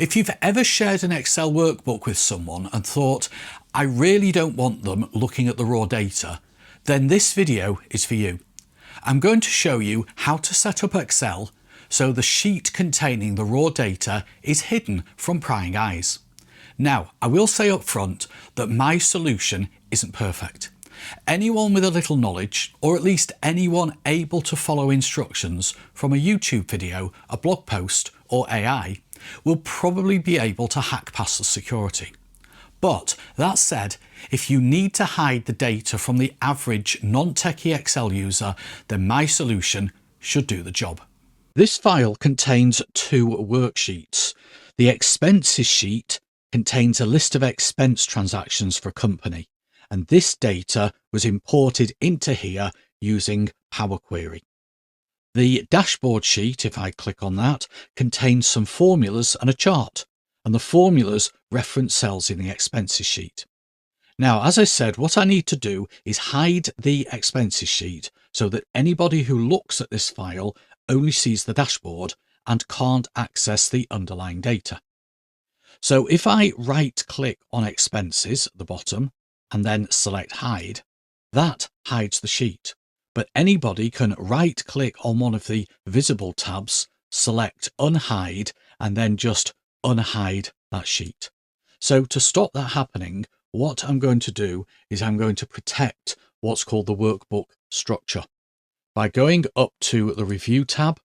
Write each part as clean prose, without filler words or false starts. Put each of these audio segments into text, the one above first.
If you've ever shared an Excel workbook with someone and thought, I really don't want them looking at the raw data, then this video is for you. I'm going to show you how to set up Excel so the sheet containing the raw data is hidden from prying eyes. Now, I will say up front that my solution isn't perfect. Anyone with a little knowledge, or at least anyone able to follow instructions from a YouTube video, a blog post, or AI, will probably be able to hack past the security. But that said, if you need to hide the data from the average non-techie Excel user, then my solution should do the job. This file contains two worksheets. The expenses sheet contains a list of expense transactions for a company, and this data was imported into here using Power Query. The dashboard sheet, if I click on that, contains some formulas and a chart, and the formulas reference cells in the expenses sheet. Now, as I said, what I need to do is hide the expenses sheet so that anybody who looks at this file only sees the dashboard and can't access the underlying data. So if I right-click on expenses at the bottom and then select hide, that hides the sheet. But anybody can right-click on one of the visible tabs, select unhide, and then just unhide that sheet. So to stop that happening, what I'm going to do is I'm going to protect what's called the workbook structure by going up to the review tab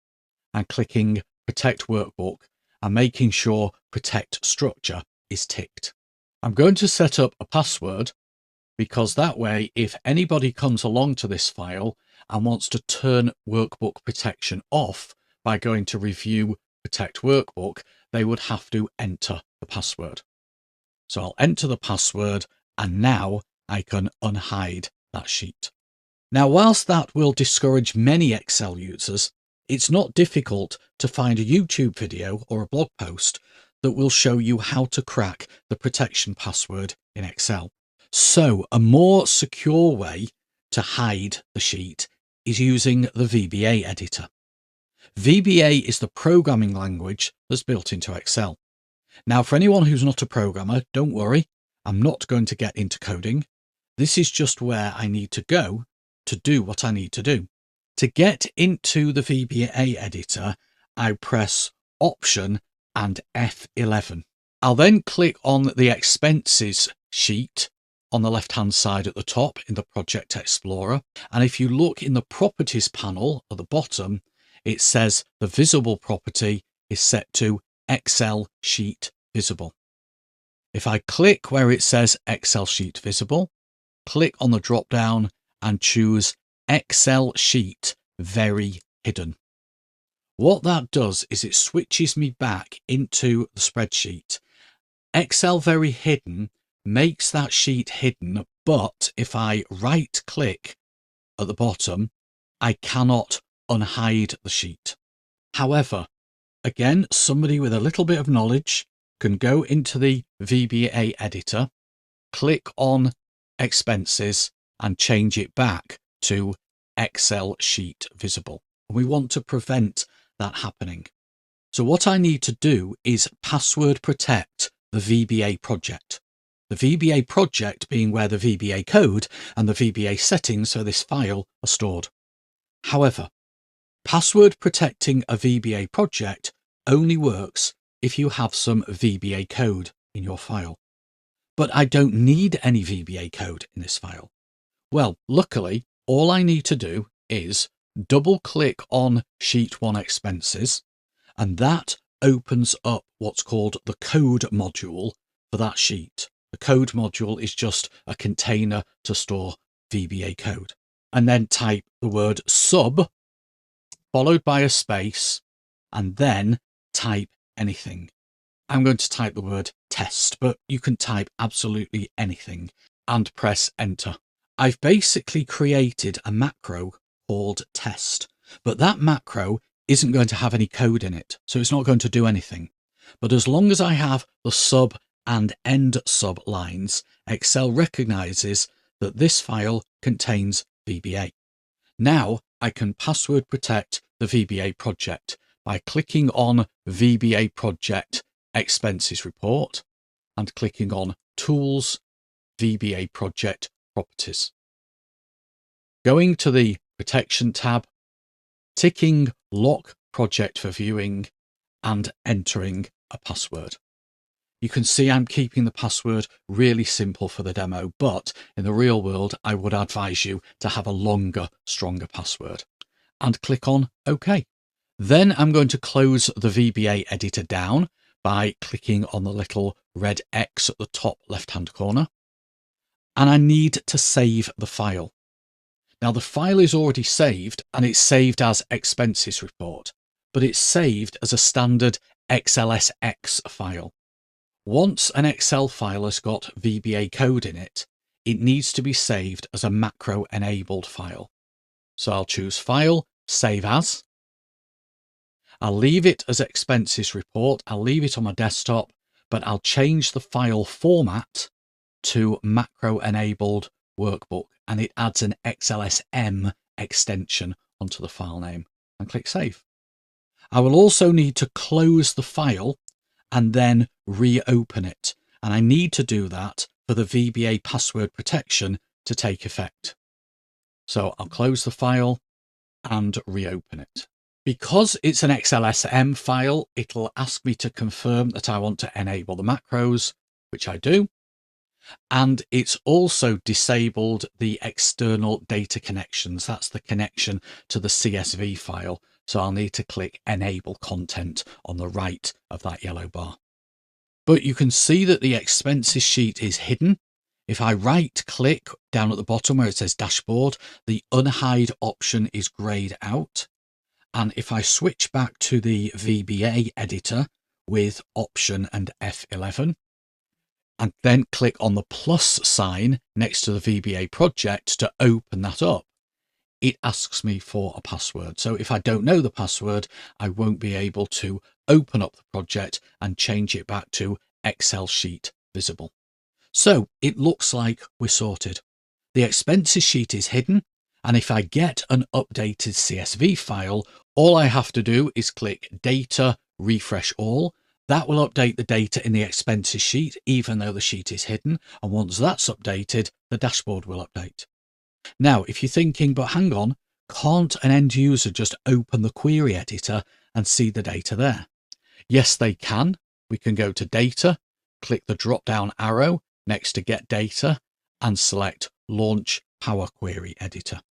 and clicking protect workbook and making sure protect structure is ticked. I'm going to set up a password, because that way, if anybody comes along to this file and wants to turn workbook protection off by going to review protect workbook, they would have to enter the password. So I'll enter the password, and now I can unhide that sheet. Now, whilst that will discourage many Excel users, it's not difficult to find a YouTube video or a blog post that will show you how to crack the protection password in Excel. So a more secure way to hide the sheet is using the VBA editor. VBA is the programming language that's built into Excel. Now, for anyone who's not a programmer, don't worry, I'm not going to get into coding. This is just where I need to go to do what I need to do. To get into the VBA editor, I press Option and F11. I'll then click on the expenses sheet on the left-hand side at the top in the Project Explorer. And if you look in the Properties panel at the bottom, it says the visible property is set to Excel Sheet Visible. If I click where it says Excel Sheet Visible, click on the drop-down and choose Excel Sheet Very Hidden. What that does is it switches me back into the spreadsheet. Excel Very Hidden makes that sheet hidden, but if I right click at the bottom, I cannot unhide the sheet. However, again, somebody with a little bit of knowledge can go into the VBA editor, click on expenses and change it back to Excel Sheet Visible. We want to prevent that happening. So what I need to do is password protect the VBA project. The VBA project being where the VBA code and the VBA settings for this file are stored. However, password protecting a VBA project only works if you have some VBA code in your file. But I don't need any VBA code in this file. Well, luckily, all I need to do is double click on Sheet 1 Expenses, and that opens up what's called the code module for that sheet. The code module is just a container to store VBA code. And then type the word sub, followed by a space, and then type anything. I'm going to type the word test, but you can type absolutely anything and press enter. I've basically created a macro called test, but that macro isn't going to have any code in it, so it's not going to do anything. But as long as I have the sub and end sub lines, Excel recognizes that this file contains VBA. Now I can password protect the VBA project by clicking on VBA project Expenses Report and clicking on Tools, VBA Project Properties. Going to the Protection tab, ticking Lock Project for viewing and entering a password. You can see I'm keeping the password really simple for the demo, but in the real world, I would advise you to have a longer, stronger password. And click on OK. Then I'm going to close the VBA editor down by clicking on the little red X at the top left-hand corner. And I need to save the file. Now the file is already saved and it's saved as Expenses Report, but it's saved as a standard XLSX file. Once an Excel file has got VBA code in it, it needs to be saved as a macro-enabled file. So I'll choose File, Save As. I'll leave it as Expenses Report. I'll leave it on my desktop, but I'll change the file format to macro-enabled workbook, and it adds an XLSM extension onto the file name, and click Save. I will also need to close the file and then reopen it. And I need to do that for the VBA password protection to take effect. So I'll close the file and reopen it. Because it's an XLSM file, it'll ask me to confirm that I want to enable the macros, which I do. And it's also disabled the external data connections. That's the connection to the CSV file. So I'll need to click Enable Content on the right of that yellow bar. But you can see that the expenses sheet is hidden. If I right click down at the bottom where it says Dashboard, the Unhide option is grayed out. And if I switch back to the VBA editor with Option and F11, and then click on the plus sign next to the VBA project to open that up, it asks me for a password. So if I don't know the password, I won't be able to open up the project and change it back to Excel sheet visible. So it looks like we're sorted. The expenses sheet is hidden. And if I get an updated CSV file, all I have to do is click Data, Refresh All. That will update the data in the expenses sheet, even though the sheet is hidden. And once that's updated, the dashboard will update. Now, if you're thinking, but hang on, can't an end user just open the query editor and see the data there? Yes, they can. We can go to Data, click the drop-down arrow next to Get Data, and select Launch Power Query Editor.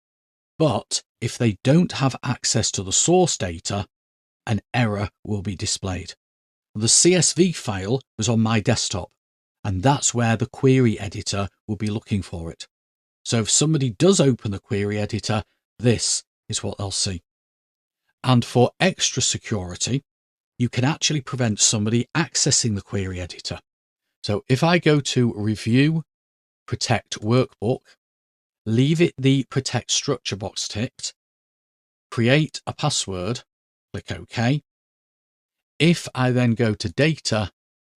But if they don't have access to the source data, an error will be displayed. The CSV file was on my desktop, and that's where the query editor will be looking for it. So if somebody does open the query editor, this is what they'll see. And for extra security, you can actually prevent somebody accessing the query editor. So if I go to Review, Protect Workbook, leave it the Protect Structure box ticked, create a password, click OK. If I then go to Data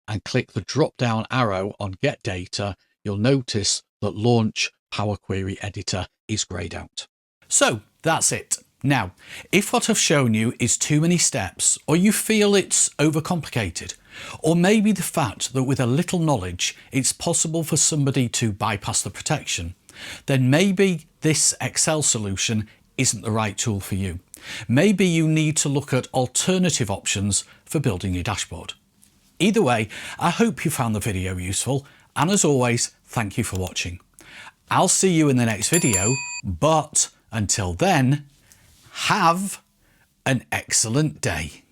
and click the drop-down arrow on Get Data, you'll notice that Launch Power Query Editor is grayed out. So that's it. Now, if what I've shown you is too many steps, or you feel it's overcomplicated, or maybe the fact that with a little knowledge it's possible for somebody to bypass the protection, then maybe this Excel solution isn't the right tool for you. Maybe you need to look at alternative options for building your dashboard. Either way, I hope you found the video useful, and as always, thank you for watching. I'll see you in the next video, but until then, have an excellent day.